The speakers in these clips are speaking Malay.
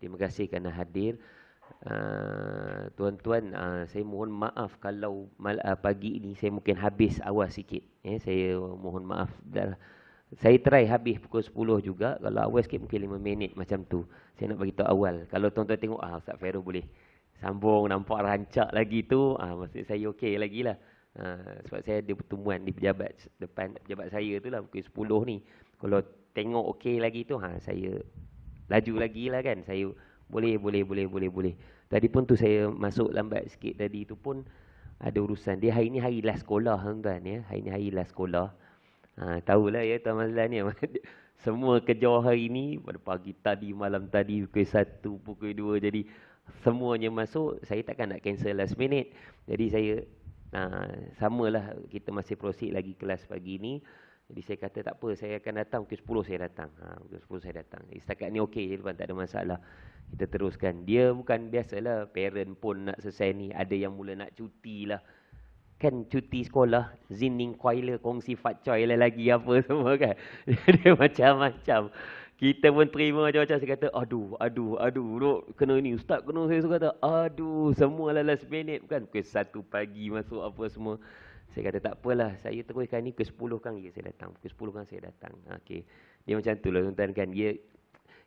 Terima kasih kerana hadir. Tuan-tuan, saya mohon maaf kalau pagi ini saya mungkin habis awal sikit. Saya mohon maaf. Saya try habis pukul 10 juga. Kalau awal sikit mungkin 5 minit macam tu. Saya nak beritahu awal. Kalau tuan-tuan tengok, Ustaz Fairul boleh sambung, nampak rancak lagi tu, maksud saya okey lagi lah. Sebab saya ada pertemuan di pejabat depan pejabat saya tu lah pukul 10 ni. Kalau tengok okey lagi tu, saya laju lagi lah kan. Saya boleh. Tadi pun tu saya masuk lambat sikit tadi tu pun ada urusan. Dia hari ni hari last sekolah tuan-tuan ya. Hari ni hari last sekolah. Tahulah ya Tuan Mazlan ni. Semua kejar hari ni pada pagi tadi, malam tadi, pukul 1, pukul 2. Jadi semuanya masuk, saya takkan nak cancel last minute. Jadi saya samalah, kita masih proceed lagi kelas pagi ni. Jadi saya kata tak apa, saya akan datang pukul 10 saya datang. Pukul 10 saya datang. Setakat ni okey je tuan, tak ada masalah. Kita teruskan. Dia bukan biasalah, parent pun nak selesai ni. Ada yang mula nak cuti lah. Kan cuti sekolah, Zining Kuala, kongsi fatcoy lah lagi apa semua kan. Dia macam-macam. Kita pun terima macam-macam. Saya kata, aduh, duk, kena ni. Ustaz kena, saya suka kata, aduh, semua lah last minute. Bukan pukul 1 pagi masuk apa semua. Saya kata, tak apalah, saya teruskan ni pukul 10 kan saya datang. Pukul 10 kan saya datang. Okey. Dia macam tu lah tuan-tuan kan.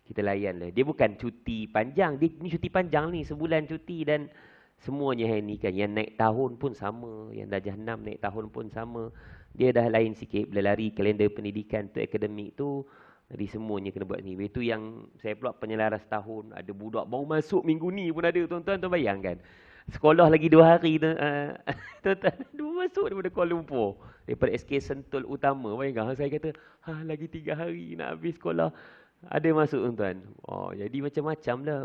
Kita layan lah. Dia bukan cuti panjang. Ni cuti panjang ni, sebulan cuti dan semuanya hari ni kan. Yang naik tahun pun sama. Yang darjah 6 naik tahun pun sama. Dia dah lain sikit. Bila lari kalender pendidikan tu, akademik tu, jadi semuanya kena buat ni. Itu yang saya pula penyelaras tahun. Ada budak baru masuk minggu ni pun ada tuan-tuan. Tuan bayangkan. Sekolah lagi 2 hari tu. Tuan-tuan, masuk daripada Kuala Lumpur. Daripada SK Sentul Utama. Bayangkan saya kata, lagi 3 hari nak habis sekolah. Ada masuk tuan-tuan. Jadi macam-macam lah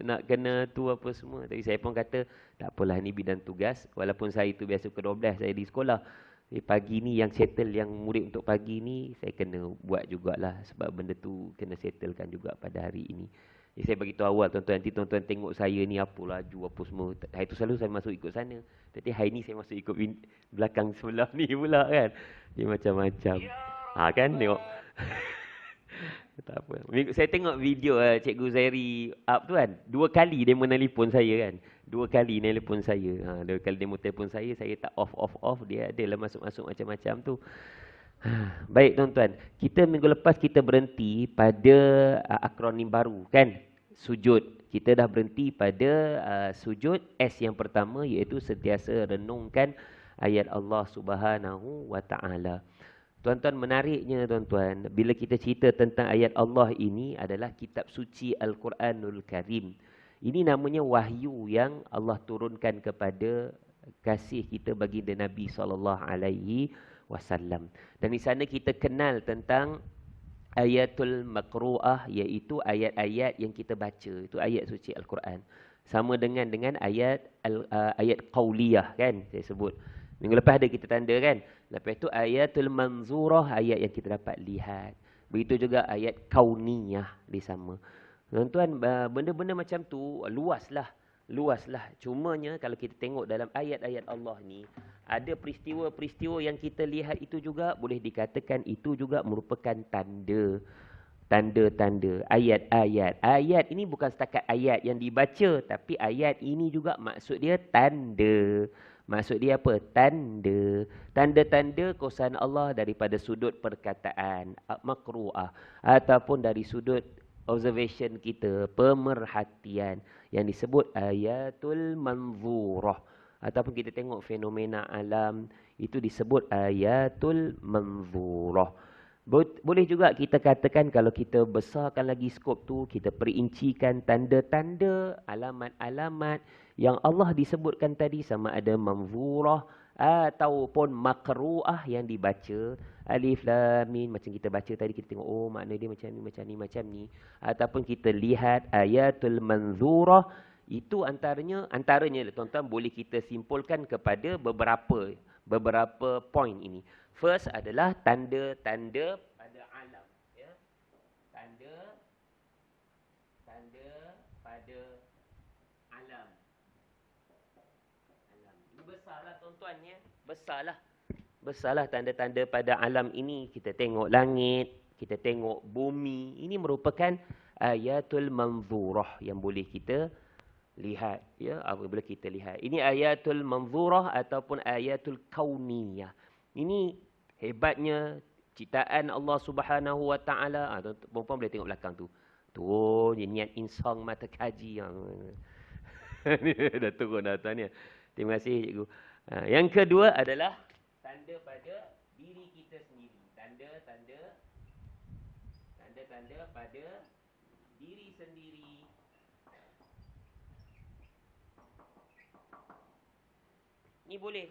nak kena tu apa semua. Tapi saya pun kata, tak apalah ni bidang tugas. Walaupun saya tu biasa ke 12 saya di sekolah. Jadi pagi ni yang settle, yang murid untuk pagi ni, saya kena buat jugalah. Sebab benda tu kena settlekan juga pada hari ini. Jadi saya bagi tahu awal tuan-tuan. Nanti tuan-tuan tengok saya ni apa laju apa semua. Hari tu selalu saya masuk ikut sana. Tapi hari ni saya masuk ikut belakang sebelah ni pula kan. Dia macam-macam. Kan tengok. Tak apa. Saya tengok video Cikgu Zairi up tu kan. 2 kali dia menelpon saya kan. 2 kali nelpon saya. 2 kali dia telefon saya tak off. Dia adalah masuk-masuk macam-macam tu. Baik tuan-tuan. Kita minggu lepas kita berhenti pada akronim baru kan. Sujud. Kita dah berhenti pada sujud S yang pertama iaitu sentiasa renungkan ayat Allah Subhanahu wa taala. Tuan-tuan, menariknya tuan-tuan, bila kita cerita tentang ayat Allah ini adalah kitab suci Al-Quranul Karim. Ini namanya wahyu yang Allah turunkan kepada kasih kita baginda Nabi SAW. Dan di sana kita kenal tentang ayatul maqru'ah, iaitu ayat-ayat yang kita baca. Itu ayat suci Al-Quran. Sama dengan ayat qauliyah kan, saya sebut. Minggu lepas ada kita tanda kan. Lepas itu ayatul manzurah, ayat yang kita dapat lihat. Begitu juga ayat kauniyah di sama. Tuan-tuan, benda-benda macam tu luaslah. Cumanya kalau kita tengok dalam ayat-ayat Allah ni, ada peristiwa-peristiwa yang kita lihat itu juga boleh dikatakan itu juga merupakan tanda-tanda, ayat-ayat. Ayat ini bukan setakat ayat yang dibaca, tapi ayat ini juga maksud dia tanda. Maksud dia apa? Tanda. Tanda-tanda kuasaan Allah daripada sudut perkataan, makru'ah. Ataupun dari sudut observation kita, pemerhatian. Yang disebut ayatul manzurah. Ataupun kita tengok fenomena alam, itu disebut ayatul manzurah. Boleh juga kita katakan kalau kita besarkan lagi skop tu, kita perincikan tanda-tanda, alamat-alamat yang Allah disebutkan tadi sama ada manzurah ataupun maqru'ah yang dibaca. Alif lam mim macam kita baca tadi, kita tengok makna dia macam ni. Ataupun kita lihat ayatul manzurah, itu antaranya tuan-tuan boleh kita simpulkan kepada beberapa poin ini. First adalah tanda-tanda pada alam, ya. Tanda pada alam. Ini besarlah tuan-tuan ya. Besarlah tanda-tanda pada alam ini. Kita tengok langit, kita tengok bumi. Ini merupakan ayatul manzurah yang boleh kita lihat, ya, apabila kita lihat. Ini ayatul manzurah ataupun ayatul kauniyah. Ini hebatnya ciptaan Allah Subhanahu wa taala. Puan boleh tengok belakang tu. Turun, niat insang mata kaji yang dah turun atas ni. Terima kasih cikgu. Yang kedua adalah tanda pada diri kita sendiri. Tanda-tanda pada diri sendiri. Ini boleh.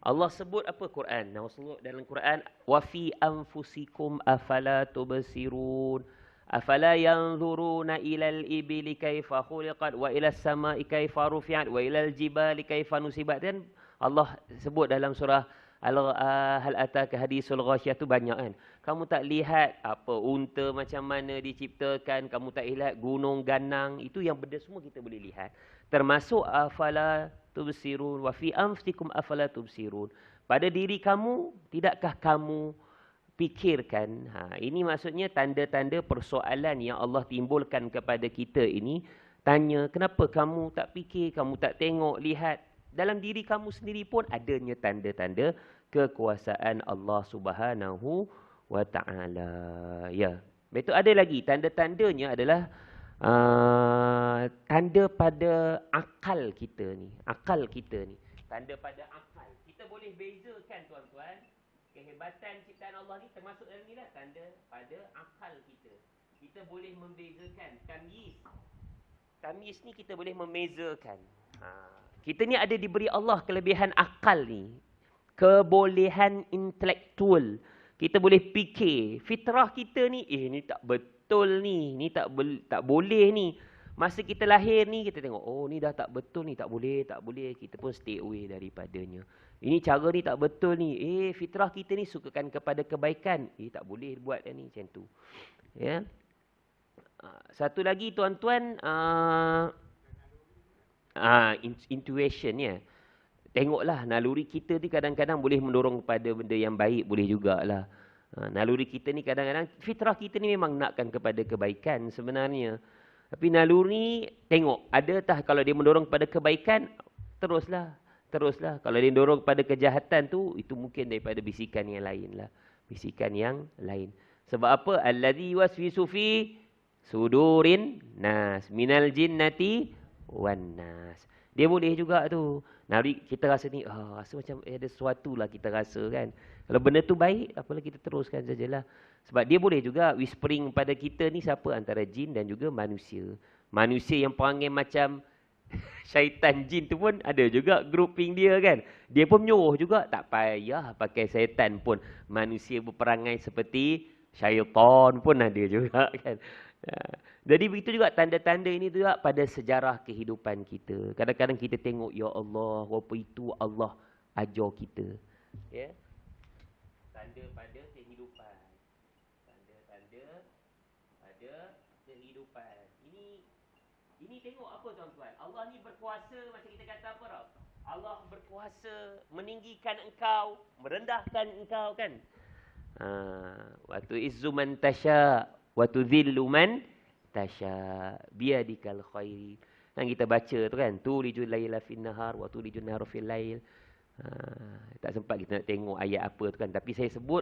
Allah sebut apa Quran? Allah sebut dalam Quran, wa fi anfusikum afala tubsirun. Afala yanzuruna ilal ibili kaifa khuliqat wa ilas samai kaifa rufi'at wa ilal jibali kaifa nusibat. Dan Allah sebut dalam surah Hal ataka hadisul ghasyiyah tu banyak kan. Kamu tak lihat apa unta macam mana diciptakan, kamu tak lihat gunung ganang, itu yang benda semua kita boleh lihat. Termasuk afala tubsirun wa fi anfusikum afala tubsirun. Pada diri kamu, tidakkah kamu fikirkan? Ini maksudnya tanda-tanda persoalan yang Allah timbulkan kepada kita ini. Tanya, kenapa kamu tak fikir, kamu tak tengok, lihat. Dalam diri kamu sendiri pun adanya tanda-tanda kekuasaan Allah Subhanahu wa taala. Ya. Betul, ada lagi tanda-tandanya adalah tanda pada akal kita ni. Akal kita ni. Tanda pada akal. Kita boleh bezakan tuan-tuan, kehebatan ciptaan Allah ni termasuk dalam ni lah, tanda pada akal kita. Kita boleh membezakan tamyiz. Tamyiz ni kita boleh membezakan. Kita ni ada diberi Allah kelebihan akal ni. Kebolehan intelektual. Kita boleh fikir. Fitrah kita ni, ni tak betul ni. Ni tak boleh ni. Masa kita lahir ni, kita tengok, oh ni dah tak betul ni. Tak boleh. Kita pun stay away daripadanya. Ini cara ni tak betul ni. Fitrah kita ni sukakan kepada kebaikan. Tak boleh buat ni macam tu. Ya. Satu lagi tuan-tuan, intuition ya. Tengoklah naluri kita ni kadang-kadang boleh mendorong kepada benda yang baik, boleh jugalah. Naluri kita ni kadang-kadang, fitrah kita ni memang nakkan kepada kebaikan sebenarnya. Tapi naluri tengok, adakah kalau dia mendorong kepada kebaikan, teruslah. Kalau dia mendorong kepada kejahatan tu, itu mungkin daripada bisikan yang lain lah. Bisikan yang lain. Sebab apa? Allazi waswisu fi sudurin nas minal jinnati wan nas. Dia boleh juga tu. Nari kita rasa ni, rasa macam ada sesuatu lah kita rasa kan. Kalau benda tu baik, apalah kita teruskan sajalah. Sebab dia boleh juga whispering pada kita ni siapa? Antara jin dan juga manusia. Manusia yang perangai macam syaitan jin tu pun ada juga grouping dia kan. Dia pun menyuruh juga, tak payah pakai syaitan pun. Manusia berperangai seperti syaitan pun ada juga kan. Jadi begitu juga tanda-tanda ini juga pada sejarah kehidupan kita. Kadang-kadang kita tengok, ya Allah, apa itu Allah ajar kita. Ya. Tanda pada kehidupan. Tanda-tanda pada kehidupan. Ini tengok apa tuan-tuan? Allah ni berkuasa, macam kita kata apa tau? Allah berkuasa meninggikan engkau, merendahkan engkau kan? Wa tu'izzu man tasya wa tudhillu man tasya biyadikal khairi. Dan kita baca tu kan, tulijul laila fin nahar wa tulijun nahara fil lail. Tak sempat kita nak tengok ayat apa tu kan, tapi saya sebut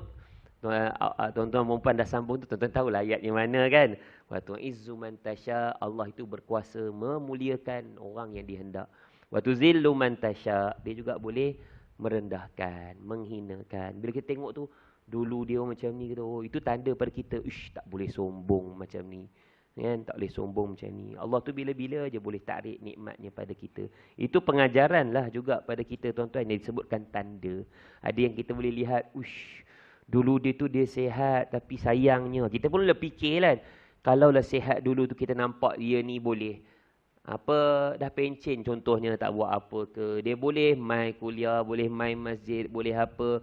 tuan-tuan perempuan dah sambung tu, tuan-tuan tahulah ayatnya mana kan. Wa tu'izzu man tasya, Allah itu berkuasa memuliakan orang yang dihendak. Wa tuzillu man tasya, dia juga boleh merendahkan, menghinakan. Bila kita tengok tu, dulu dia macam ni, kita, itu tanda pada kita, tak boleh sombong macam ni. Kan? Tak boleh sombong macam ni. Allah tu bila-bila aja boleh tarik nikmatnya pada kita. Itu pengajaran lah juga pada kita tuan-tuan, yang disebutkan tanda. Ada yang kita boleh lihat, dulu dia tu dia sihat, tapi sayangnya. Kita pun boleh fikir kan, kalaulah sihat dulu tu kita nampak dia ni boleh dah pencen contohnya, tak buat apa ke, dia boleh mai kuliah, boleh mai masjid, boleh apa,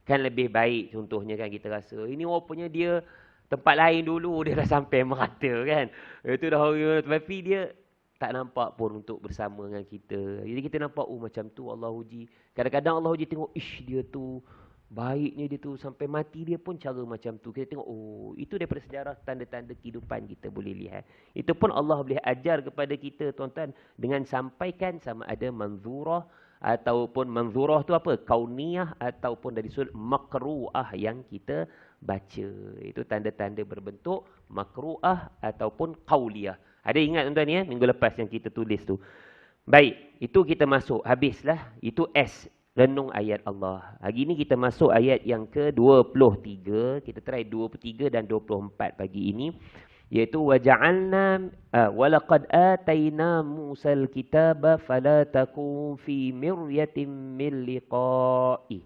kan lebih baik contohnya kan kita rasa. Ini rupanya dia tempat lain dulu dia dah sampai merata kan. Itu dah tapi dia tak nampak pun untuk bersama dengan kita. Jadi kita nampak macam tu Allah uji. Kadang-kadang Allah uji tengok dia tu Baiknya dia tu sampai mati dia pun cara macam tu. Kita tengok, oh, itu daripada sejarah tanda-tanda kehidupan kita boleh lihat. Itu pun Allah boleh ajar kepada kita, tuan-tuan, dengan sampaikan sama ada manzurah ataupun manzurah tu apa? Kauniyah ataupun dari sudut makru'ah yang kita baca. Itu tanda-tanda berbentuk makru'ah ataupun qauliyah. Ada ingat tuan-tuan ya, minggu lepas yang kita tulis tu. Baik, itu kita masuk. Habislah. Itu S. Renung ayat Allah. Hari ini kita masuk ayat yang ke-23. Kita try 23 dan 24 pagi ini. Iaitu waja'alna walaqad atayna Musal kitaba fala takun fi miryatin min liqa'i.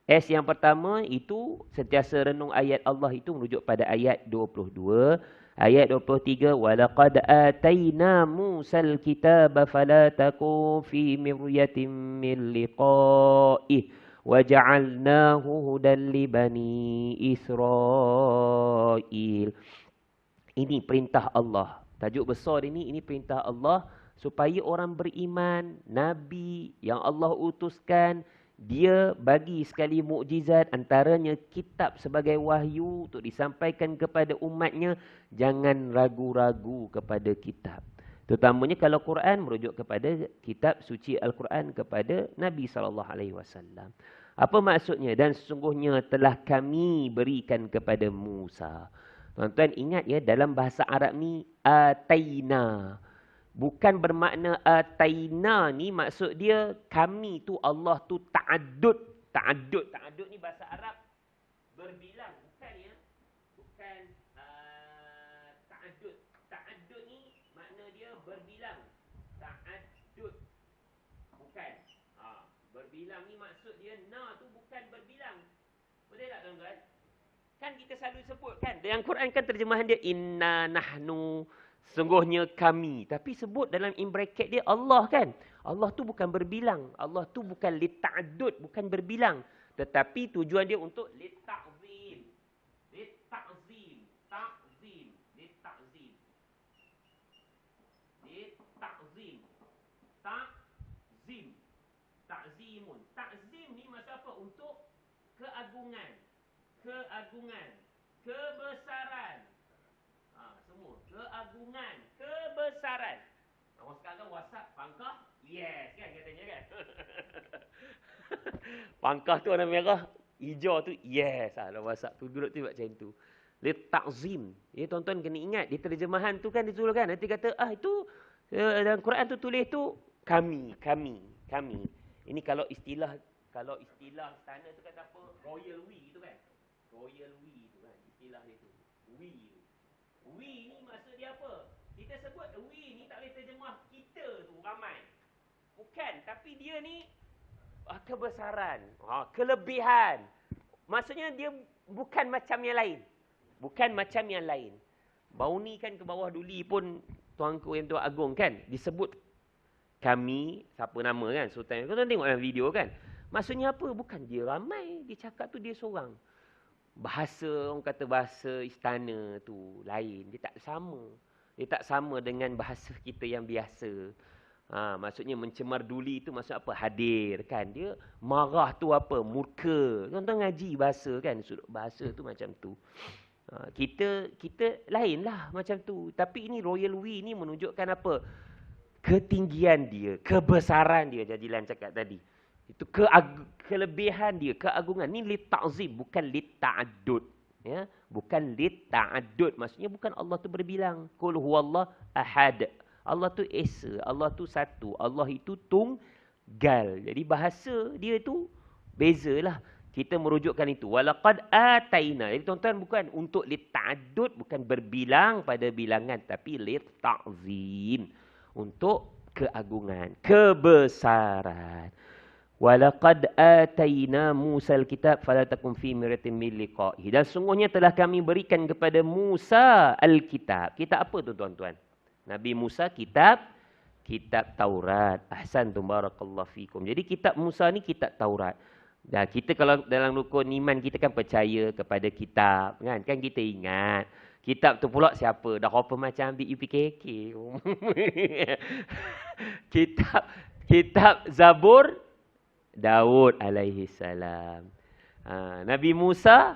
S yang pertama itu sentiasa renung ayat Allah itu merujuk pada ayat 22. Ayat 23, walaqad atayna Musal kitaba fala takun fi miryatin min liqa'ih waja'alnahu hudan li bani Israil. Ini perintah Allah. Tajuk besar ini perintah Allah supaya orang beriman, nabi yang Allah utuskan, dia bagi sekali mukjizat, antaranya kitab sebagai wahyu untuk disampaikan kepada umatnya. Jangan ragu-ragu kepada kitab. Terutamanya kalau Quran merujuk kepada kitab suci Al-Quran kepada Nabi SAW. Apa maksudnya? Dan sesungguhnya telah kami berikan kepada Musa. Tuan-tuan ingat ya, dalam bahasa Arab ni ataina. Bukan bermakna ataina ni maksud dia kami tu, Allah tu ta'addud. Ta'addud ni bahasa Arab berbilang. Bukan ya. Bukan ta'addud. Ta'addud ni makna dia berbilang. Ta'addud. Bukan. Berbilang ni maksud dia na tu bukan berbilang. Betul tak tuan-tuan? Kan kita selalu sebut kan. Dalam Quran kan terjemahan dia inna nahnu. Sungguhnya kami. Tapi sebut dalam in bracket dia Allah kan. Allah tu bukan berbilang. Allah tu bukan lita'adud. Bukan berbilang. Tetapi tujuan dia untuk lita'zim. Lita'zim. Ta'zim. Lita'zim. Lita'zim. Ta'zim. Ta'zimun. Ta'zim ni maksud apa? Untuk keagungan. Keagungan. Kebesaran. Semua. Keagungan. Kebesaran. Orang sekarang WhatsApp, pangkah, yes kan katanya kan. Pangkah tu warna merah, hijau tu, yes. Dalam WhatsApp tu duduk tu buat macam tu. Dia ta'zim. Ya, tuan-tuan kena ingat, di terjemahan tu kan ditulis kan. Nanti kata, itu dalam Quran tu tulis tu, kami. Ini kalau istilah sana tu kata apa? Royal we tu kan. Royal we tu kan. Istilah dia tu. We ni maksud dia apa? Kita sebut we ni tak boleh terjemah kita tu ramai. Bukan. Tapi dia ni kebesaran. Kelebihan. Maksudnya dia bukan macam yang lain. Bukan macam yang lain. Bau ni kan ke bawah duli pun Tuanku yang Tuan Agong kan. Disebut kami. Siapa nama kan. Sultan. Kau tengok dalam video kan. Maksudnya apa? Bukan dia ramai. Dia cakap tu dia seorang. Bahasa, orang kata bahasa istana tu lain. Dia tak sama. Dia tak sama dengan bahasa kita yang biasa. Maksudnya mencemar duli tu maksud apa? Hadir kan. Dia marah tu apa? Murka. Tuan-tuan ngaji bahasa kan. Bahasa tu macam tu. Kita lain lah macam tu. Tapi ini royal we ni menunjukkan apa? Ketinggian dia. Kebesaran dia. Jadilan cakap tadi. Itu kelebihan dia, keagungan. Ini lita'zim, bukan lita'adud. Ya? Bukan lita'adud. Maksudnya bukan Allah tu berbilang. Qul huwallah ahad. Allah tu esa, Allah tu satu. Allah itu tunggal. Jadi bahasa dia tu bezalah. Kita merujukkan itu. Walaqad ataina. Jadi tuan-tuan bukan untuk lita'adud, bukan berbilang pada bilangan. Tapi lita'zim. Untuk keagungan, kebesaran. Walaqad atayna Musal kitab fala takum fi miryatin min liqa'ihi. Dan sungguhnya telah kami berikan kepada Musa al-kitab. Kitab apa tu tuan-tuan? Nabi Musa kitab Taurat. Ahsantum barakallahu fikum. Jadi kitab Musa ni kitab Taurat. Dan kita kalau dalam rukun iman kita kan percaya kepada kitab kan? Kan kita ingat. Kitab tu pula siapa? Dah apa macam ambil UPKK. Kitab Zabur Daud alaihi salam. Nabi Musa,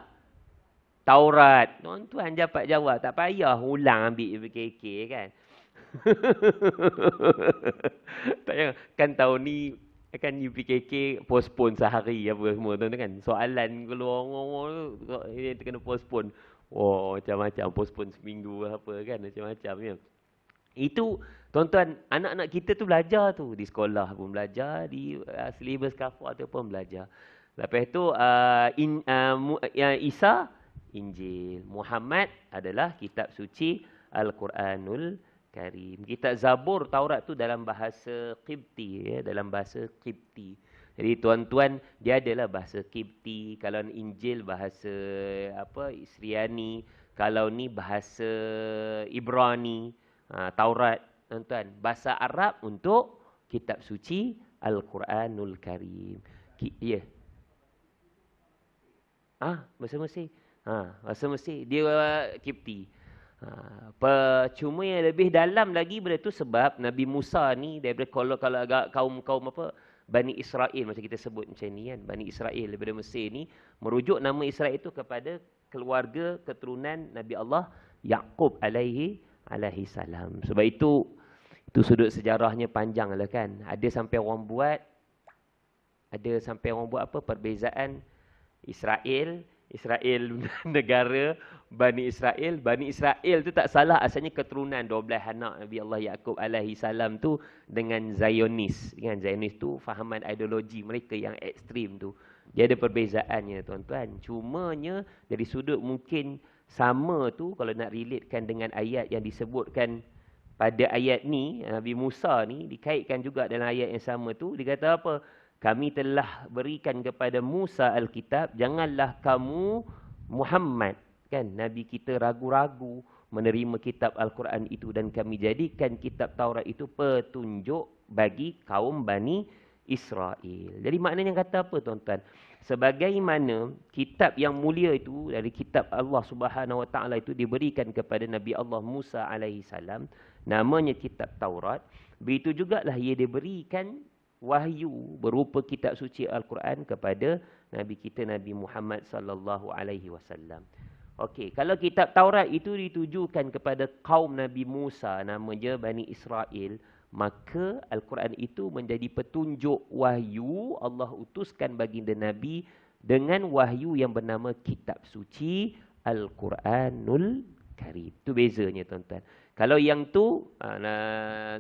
Taurat. Tuan-tuan dapat jawab. Tak payah ulang ambil UPKK kan. Tak payah. Kan tahun ni, kan UPKK postpone sehari apa semua tu kan. Soalan keluar dia kena postpone. Oh, macam-macam. Postpone seminggu apa kan. Macam-macam ya. Itu tuan-tuan, anak-anak kita tu belajar tu. Di sekolah pun belajar. Di syllabus kafah tu pun belajar. Lepas tu Isa, Injil. Muhammad adalah kitab suci Al-Quranul Karim. Kitab Zabur, Taurat tu dalam bahasa Qibti. Ya, dalam bahasa Qibti. Jadi tuan-tuan, dia adalah bahasa Qibti. Kalau Injil bahasa Syriani. Kalau ni bahasa Ibrani. Taurat, tuan-tuan. Bahasa Arab untuk kitab suci Al-Quranul Karim. Ya. Bahasa Mesir. Bahasa Mesir. Dia Qibti. Cuma yang lebih dalam lagi benda tu sebab Nabi Musa ni daripada kalau kaum apa Bani Israel macam kita sebut macam ni kan, Bani Israel daripada Mesir ni merujuk nama Israel itu kepada keluarga keturunan Nabi Allah Yaqub alaihi salam. Sebab itu sudut sejarahnya panjang lah kan. Ada sampai orang buat apa perbezaan Israel negara, Bani Israel tu tak salah asalnya keturunan 12 anak Nabi Allah Yaqub alaihi salam tu dengan Zionis. Dengan Zionis tu fahaman ideologi mereka yang ekstrim tu. Dia ada perbezaannya tuan-tuan. Cumanya dari sudut mungkin sama tu kalau nak relatekan dengan ayat yang disebutkan pada ayat ni, Nabi Musa ni dikaitkan juga dalam ayat yang sama tu. Dia kata apa? Kami telah berikan kepada Musa Alkitab, janganlah kamu Muhammad, kan, Nabi kita ragu-ragu menerima kitab Al-Quran itu dan kami jadikan kitab Taurat itu petunjuk bagi kaum Bani Israel. Jadi maknanya kata apa tuan-tuan? Sebagaimana kitab yang mulia itu dari kitab Allah Subhanahu Wa Taala itu diberikan kepada Nabi Allah Musa alaihi salam, namanya kitab Taurat, begitu jugalah ia diberikan wahyu berupa kitab suci Al-Quran kepada Nabi kita Nabi Muhammad sallallahu alaihi wasallam. Okey, kalau kitab Taurat itu ditujukan kepada kaum Nabi Musa, nama dia Bani Israel, maka Al-Quran itu menjadi petunjuk wahyu Allah utuskan baginda Nabi dengan wahyu yang bernama kitab suci Al-Quranul Karim. Itu bezanya tuan-tuan. Kalau yang tu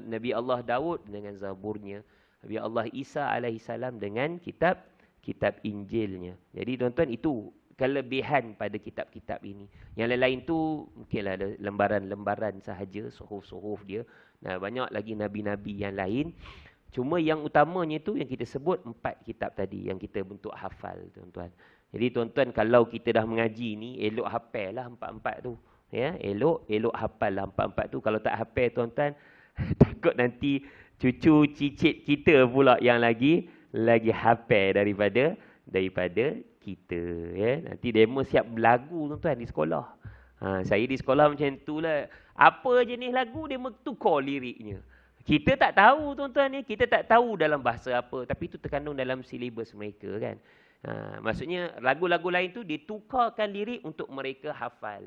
Nabi Allah Daud dengan Zaburnya, Nabi Allah Isa alaihi salam dengan kitab Injilnya. Jadi tuan-tuan, itu kelebihan pada kitab-kitab ini. Yang lain-lain tu mungkinlah ada lembaran-lembaran sahaja, suhuf-suhuf dia. Nah, banyak lagi nabi-nabi yang lain. Cuma yang utamanya itu yang kita sebut 4 kitab tadi yang kita bentuk hafal tuan-tuan. Jadi tuan-tuan, kalau kita dah mengaji ni, elok hafal lah 4-4 tu. Ya, elok hafal lah 4-4 tu. Kalau tak hafal tuan-tuan, takut nanti cucu cicit kita pula yang lagi hafal daripada kita, ya. Nanti demo siap berlagu tuan-tuan di sekolah. Saya di sekolah macam itulah. Apa jenis lagu demo tukar liriknya. Kita tak tahu tuan-tuan ni, kita tak tahu dalam bahasa apa, tapi itu terkandung dalam silibus mereka kan. Maksudnya lagu-lagu lain tu ditukarkan lirik untuk mereka hafal,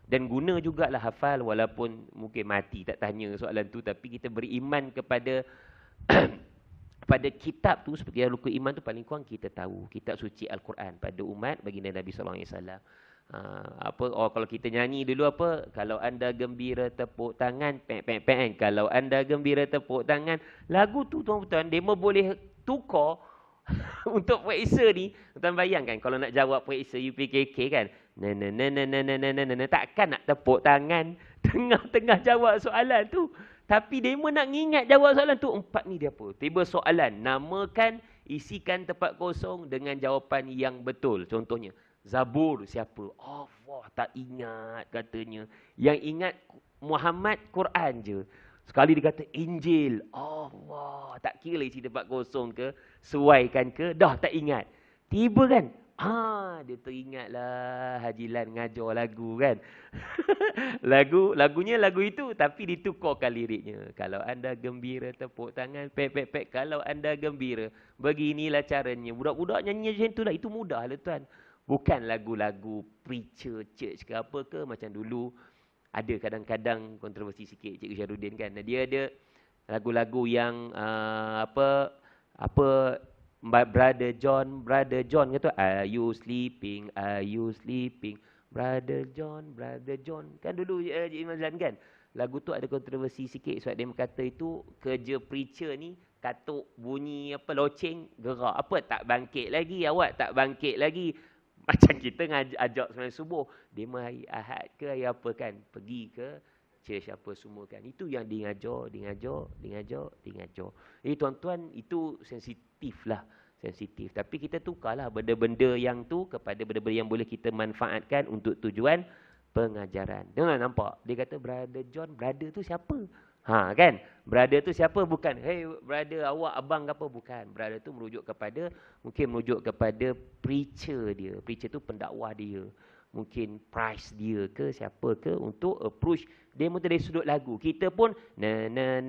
Dan guna jugalah hafal walaupun mungkin mati tak tanya soalan tu, tapi kita beriman kepada pada kitab tu seperti rukun iman tu paling kurang kita tahu kitab suci Al-Quran pada umat baginda Nabi sallallahu alaihi wasallam. Kalau kita nyanyi dulu apa, kalau anda gembira tepuk tangan pek kalau anda gembira tepuk tangan, lagu tu tuan-tuan demo boleh tukar untuk periksa ni. Tuan bayangkan kalau nak jawab periksa UPKK kan, takkan nak tepuk tangan tengah-tengah jawab soalan tu. Tapi demo nak ingat jawab soalan tu, 4 ni dia apa? Tiba soalan, namakan, isikan tempat kosong dengan jawapan yang betul. Contohnya, Zabur siapa? Allah, tak ingat katanya. Yang ingat Muhammad, Quran je. Sekali dia kata Injil, Allah, tak kira isi tempat kosong ke, sesuaikan ke, dah tak ingat. Tiba kan, Dia teringatlah Haji Lan ngajar lagu kan. Lagunya lagu itu tapi ditukarkan liriknya. Kalau anda gembira tepuk tangan, pek pek pek. Kalau anda gembira, beginilah caranya. Budak-budak nyanyi macam tu lah. Itu mudah lah tuan. Bukan lagu-lagu preacher church ke apa ke macam dulu. Ada kadang-kadang kontroversi sikit Cikgu Syarudin kan. Dia ada lagu-lagu yang apa Brother John kata, are you sleeping, Brother John. Kan dulu Imam Zan kan. Lagu tu ada kontroversi sikit sebab dia berkata itu kerja preacher ni katuk bunyi apa loceng gerak apa tak bangkit lagi, awak tak bangkit lagi. Macam kita ajak sembahyang subuh, dia hari Ahad ke hari apa kan, pergi ke church apa semua kan. Itu yang dia ngajar. Tuan-tuan, itu sensitif lah. Sensitif. Tapi kita tukarlah benda-benda yang tu kepada benda-benda yang boleh kita manfaatkan untuk tujuan pengajaran. Dengar nampak? Dia kata Brother John, brother tu siapa? Kan? Brother tu siapa? Bukan, hey brother awak, abang ke apa? Bukan. Brother tu mungkin merujuk kepada preacher dia. Preacher tu pendakwah dia. Mungkin price dia ke siapa ke untuk approach dia mesti dari sudut lagu. Kita pun betul.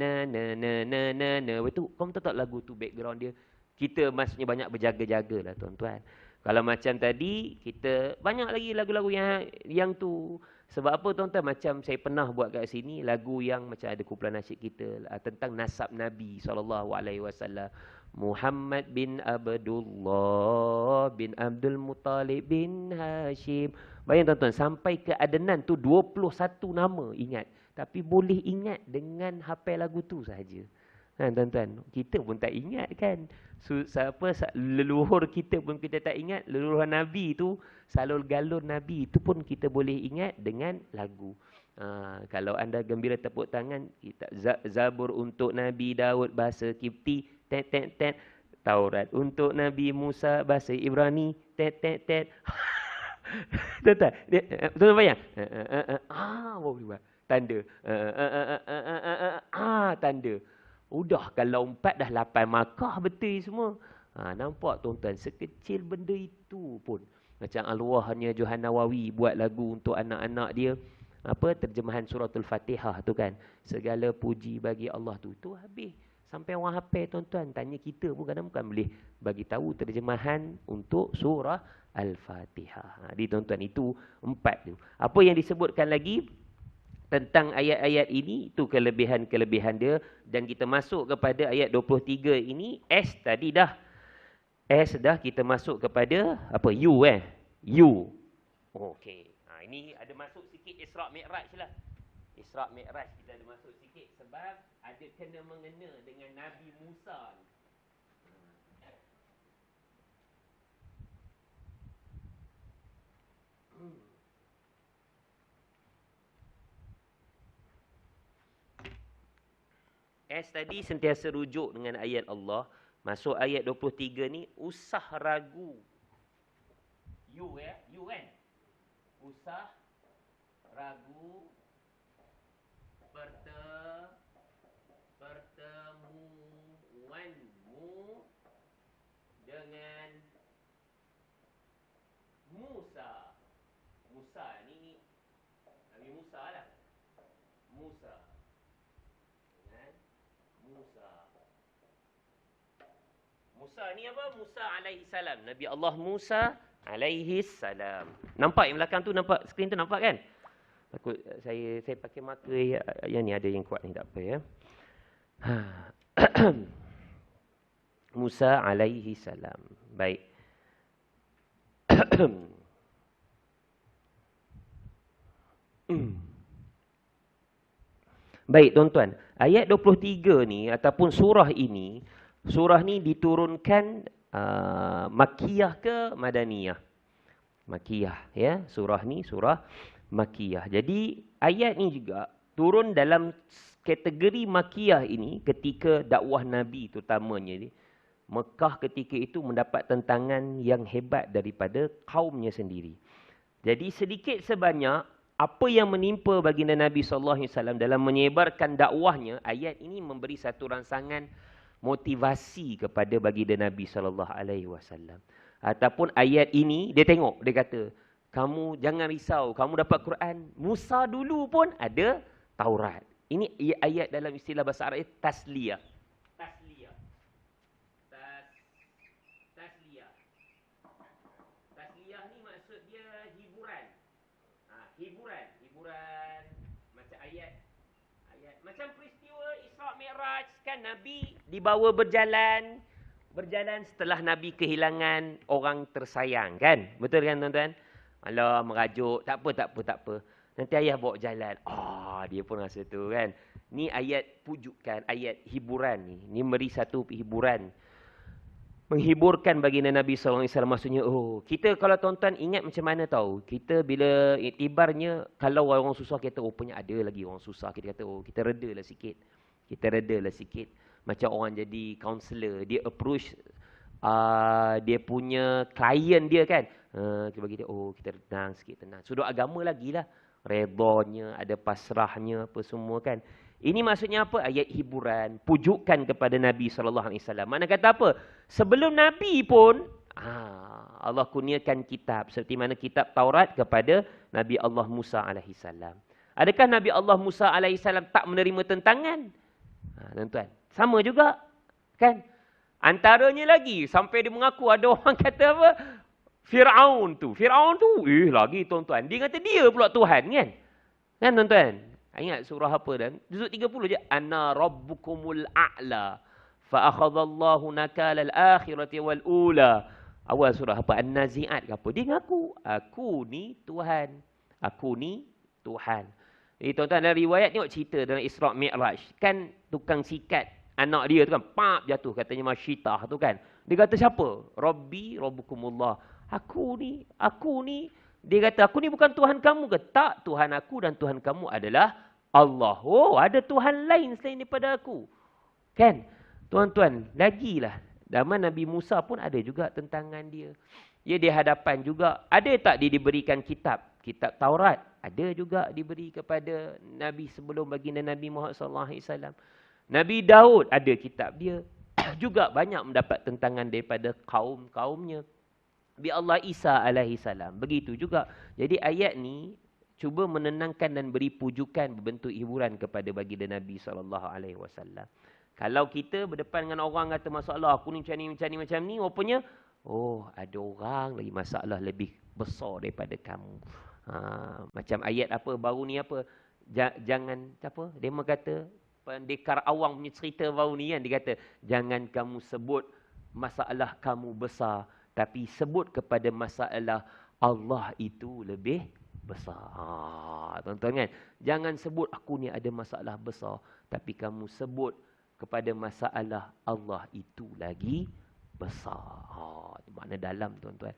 Kau tahu tak lagu tu background dia? Kita maksudnya banyak berjaga-jaga lah tuan-tuan. Kalau macam tadi kita banyak lagi lagu-lagu yang tu. Sebab apa tuan-tuan, macam saya pernah buat kat sini lagu yang macam ada kumpulan nasyid kita tentang nasab Nabi SAW. Muhammad bin Abdullah bin Abdul Muttalib bin Hashim. Bayang tuan-tuan, sampai ke Adnan tu 21 nama ingat. Tapi boleh ingat dengan hafal lagu tu sahaja. Tuan-tuan, kita pun tak ingat kan. Leluhur kita pun kita tak ingat. Leluhur Nabi tu, salur galur Nabi tu pun kita boleh ingat dengan lagu. Kalau anda gembira tepuk tangan, kita Zabur untuk Nabi Daud bahasa Kipti, tet tet tet. Taurat untuk Nabi Musa bahasa Ibrani, tet tet tet. Tuan-tuan, tuan-tuan bayang. Boleh buat tanda. Tanda. Udah kalau 4 dah 8 markah betul semua. Nampak tuan-tuan, sekecil benda itu pun. Macam arwahnya Johan Nawawi buat lagu untuk anak-anak dia. Terjemahan suratul Fatihah tu kan. Segala puji bagi Allah tu. Tu habis. Sampai orang hafal tuan-tuan. Tanya kita pun kadang bukan boleh bagi tahu terjemahan untuk surah Al-Fatihah. Jadi tuan-tuan, itu 4 tu. Apa yang disebutkan lagi tentang ayat-ayat ini, itu kelebihan-kelebihan dia. Dan kita masuk kepada ayat 23 ini, S dah kita masuk kepada apa? U. Okey. Ini ada masuk sikit Isra' Mi'raj lah. Isra' Mi'raj kita ada masuk sikit sebab ada kena mengena dengan Nabi Musa ni. S tadi sentiasa rujuk dengan ayat Allah. Masuk ayat 23 ni, usah ragu. U kan? Usah ragu pertemuanmu dengan Musa. Musa ni Nabi Musa lah. Musa. Musa ni apa? Musa alaihi salam. Nabi Allah Musa alaihi salam. Nampak yang belakang tu, nampak skrin tu, nampak kan? Takut saya pakai marker yang ni, ada yang kuat ni, tak apa ya. Musa alaihi salam. Baik. Baik tuan-tuan, ayat 23 ni ataupun surah ni diturunkan Makkiyah ke Madaniyah? Makkiyah ya, surah ni surah Makkiyah. Jadi ayat ni juga turun dalam kategori Makkiyah ini ketika dakwah Nabi terutamanya. Mekah ketika itu mendapat tentangan yang hebat daripada kaumnya sendiri. Jadi sedikit sebanyak apa yang menimpa baginda Nabi SAW dalam menyebarkan dakwahnya, ayat ini memberi satu rangsangan motivasi kepada baginda Nabi SAW. Ataupun ayat ini, dia tengok, dia kata, kamu jangan risau, kamu dapat Quran. Musa dulu pun ada Taurat. Ini ayat dalam istilah bahasa Arab, tasliyah. Tasliyah. Tasliyah. Tasliyah ni maksud dia hiburan. Hiburan. Macam ayat. Macam peristiwa Isra' Mi'raj, kan Nabi dibawa berjalan setelah Nabi kehilangan orang tersayang, kan? Betul kan tuan-tuan? Alah, merajuk, tak apa. Nanti ayah bawa jalan. Dia pun rasa tu kan. Ni ayat pujukan, ayat hiburan ni. Ni beri satu hiburan. Menghiburkan baginda Nabi SAW. Maksudnya, kita kalau tuan-tuan ingat macam mana tahu. Kita bila iktibarnya, kalau orang susah, kita punya ada lagi orang susah. Kita kata, kita reda lah sikit. Macam orang jadi kaunselor. Dia approach dia punya klien dia kan. Kita bagi dia, kita tenang sikit, tenang. Sudut agama lagi lah. Redanya, ada pasrahnya, apa semua kan. Ini maksudnya apa? Ayat hiburan, pujukan kepada Nabi SAW. Mana kata apa? Sebelum Nabi pun, Allah kurniakan kitab. Seperti mana kitab Taurat kepada Nabi Allah Musa AS. Adakah Nabi Allah Musa AS tak menerima tentangan? Tuan-tuan, sama juga. Kan? Antaranya lagi, sampai dia mengaku ada orang kata apa? Fir'aun tu, lagi tuan-tuan. Dia kata dia pula Tuhan kan? Kan tuan-tuan? Ingat surah apa dan? Juzuk 30 je. Ana rabbukumul a'la. Fa'akhadallahu nakala al-akhirati wal-ula. Awal surah apa? An-Nazi'at ke apa? Dia ngaku, aku ni Tuhan. Jadi tuan-tuan, dalam riwayat tengok cerita dalam Isra' Mi'raj. Kan tukang sikat anak dia tu kan, jatuh katanya Masyitah tu kan. Dia kata siapa? Rabbukumullah. Aku ni. Dia kata, aku ni bukan Tuhan kamu ke? Tak, Tuhan aku dan Tuhan kamu adalah Allah. Ada Tuhan lain selain daripada aku. Kan? Tuan-tuan, lagilah. Zaman Nabi Musa pun ada juga tentangan dia. Dia di hadapan juga. Ada tak dia diberikan kitab? Kitab Taurat. Ada juga diberi kepada Nabi sebelum baginda Nabi Muhammad SAW. Nabi Daud ada kitab dia. Juga banyak mendapat tentangan daripada kaum-kaumnya. Nabi Allah Isa alaihissalam. Begitu juga. Jadi ayat ni cuba menenangkan dan beri pujukan berbentuk hiburan kepada baginda Nabi SAW. Kalau kita berdepan dengan orang kata masalah, aku ni macam ni, rupanya, ada orang lagi masalah lebih besar daripada kamu. Macam ayat apa baru ni apa? Jangan, apa? Dia kata, pendekar awang punya cerita baru ni kan, dia kata, jangan kamu sebut masalah kamu besar, tapi sebut kepada masalah Allah itu lebih besar. Tuan-tuan kan? Jangan sebut aku ni ada masalah besar, tapi kamu sebut kepada masalah Allah itu lagi besar. Itu makna dalam tuan-tuan.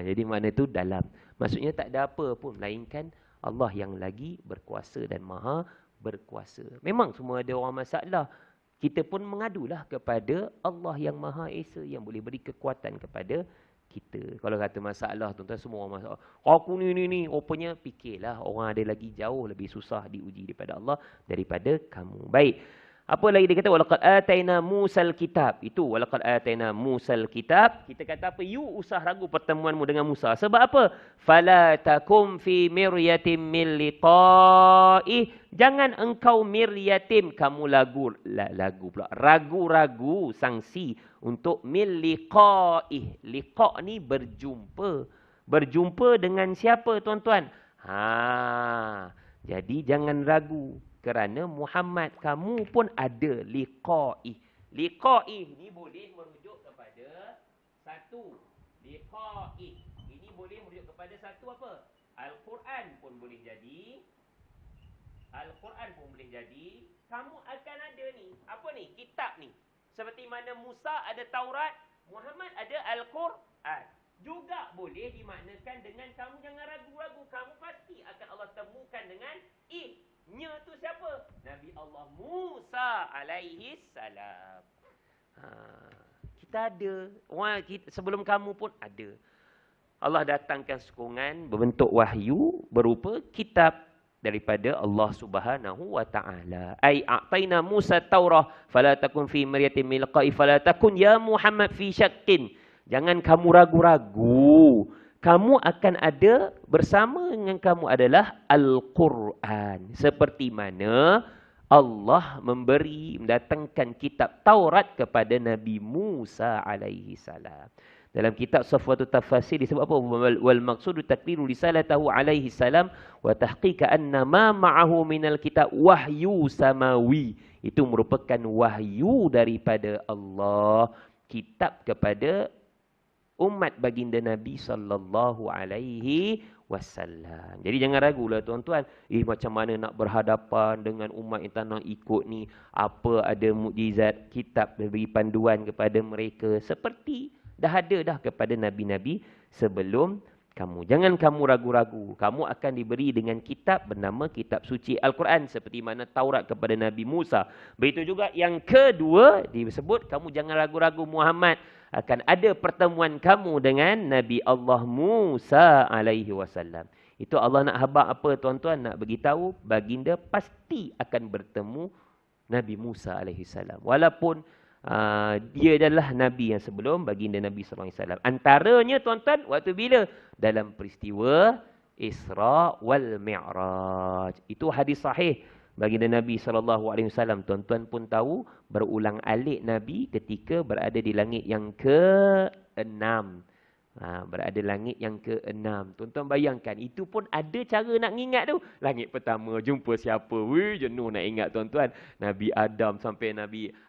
Jadi makna itu dalam. Maksudnya tak ada apa pun melainkan Allah yang lagi berkuasa dan maha berkuasa. Memang semua ada orang masalah. Kita pun mengadulah kepada Allah yang Maha Esa yang boleh beri kekuatan kepada kita. Kalau kata masalah, tuan-tuan, semua orang masalah. Aku ni, rupanya fikirlah orang ada lagi jauh lebih susah diuji daripada Allah daripada kamu. Baik. Apa lagi dia kata? Walaqad ataina Musal kitab. Itu walaqad ataina Musal kitab. Kita kata apa? You usah ragu pertemuanmu dengan Musa. Sebab apa? Fala takum fi miryatin min liqa'i. Jangan engkau miryatim, kamu ragu-ragu sangsi untuk min liqa'i. Liqa' ni berjumpa. Berjumpa dengan siapa tuan-tuan? Jadi jangan ragu. Kerana Muhammad kamu pun ada liqa'i. Liqa'i ni boleh merujuk kepada satu. Liqa'i. Ini boleh merujuk kepada satu apa? Al-Quran pun boleh jadi. Kamu akan ada ni. Apa ni? Kitab ni. Seperti mana Musa ada Taurat, Muhammad ada Al-Quran. Juga boleh dimaknakan dengan kamu jangan ragu-ragu. Kamu pasti akan Allah temukan dengan nya tu siapa? Nabi Allah Musa alaihi salam. Kita ada. Orang kita, sebelum kamu pun ada. Allah datangkan sokongan berbentuk wahyu berupa kitab daripada Allah Subhanahu wa taala. Ai a'taina Musa Taurah fala takun fi miryatin min liqa'i fala takun ya Muhammad fi syakkin. Jangan kamu ragu-ragu. Kamu akan ada bersama dengan kamu adalah Al-Quran. Seperti mana Allah mendatangkan kitab Taurat kepada Nabi Musa alaihi salam. Dalam kitab Safwatut Tafasir disebut apa? Wal maqsudu takliru risalatahu alaihi salam wa tahqiqa anna ma ma'ahu minal kitab wahyu samawi. Itu merupakan wahyu daripada Allah, kitab kepada umat baginda Nabi sallallahu alaihi wasallam. Jadi jangan ragulah tuan-tuan, macam mana nak berhadapan dengan umat yang tak nak ikut ni, apa ada mukjizat kitab beri panduan kepada mereka seperti dah ada dah kepada nabi-nabi sebelum kamu. Jangan kamu ragu-ragu. Kamu akan diberi dengan kitab bernama kitab suci Al-Quran seperti mana Taurat kepada Nabi Musa. Begitu juga yang kedua disebut kamu jangan ragu-ragu Muhammad akan ada pertemuan kamu dengan Nabi Allah Musa alaihi wasallam. Itu Allah nak habaq apa tuan-tuan? Nak beritahu baginda pasti akan bertemu Nabi Musa alaihi salam. Walaupun dia adalah Nabi yang sebelum baginda Nabi SAW. Antaranya tuan-tuan, waktu bila? Dalam peristiwa Isra wal Mi'raj. Itu hadis sahih baginda Nabi SAW. Tuan-tuan pun tahu, berulang alik Nabi ketika berada di langit yang ke-6. Berada langit yang ke-6. Tuan-tuan bayangkan, itu pun ada cara nak ingat tu. Langit pertama, jumpa siapa? Wih, jenuh nak ingat tuan-tuan. Nabi Adam sampai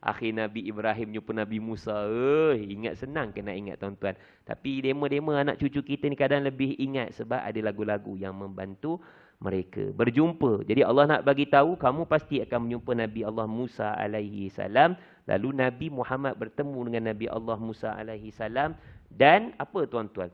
akhir Nabi Ibrahim jumpa Nabi Musa. Ingat senang ke nak ingat tuan-tuan. Tapi dema-dema anak cucu kita ni kadang lebih ingat sebab ada lagu-lagu yang membantu mereka berjumpa. Jadi Allah nak bagi tahu kamu pasti akan menjumpa Nabi Allah Musa alaihi salam. Lalu Nabi Muhammad bertemu dengan Nabi Allah Musa alaihi salam. Dan apa tuan-tuan?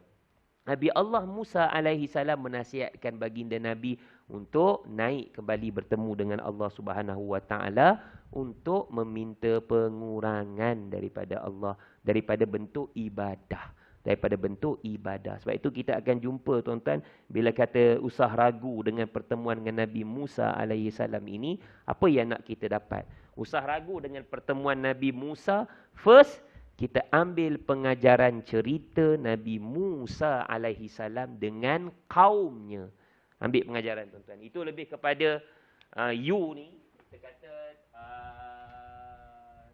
Nabi Allah Musa alaihi salam menasihatkan baginda Nabi untuk naik kembali bertemu dengan Allah Subhanahu wa taala untuk meminta pengurangan daripada Allah, daripada bentuk ibadah. Sebab itu kita akan jumpa tuan-tuan bila kata usah ragu dengan pertemuan dengan Nabi Musa alaihi salam ini, apa yang nak kita dapat? Usah ragu dengan pertemuan Nabi Musa, first kita ambil pengajaran cerita Nabi Musa alaihi salam dengan kaumnya. Ambil pengajaran tuan-tuan. Itu lebih kepada you ni. Kita kata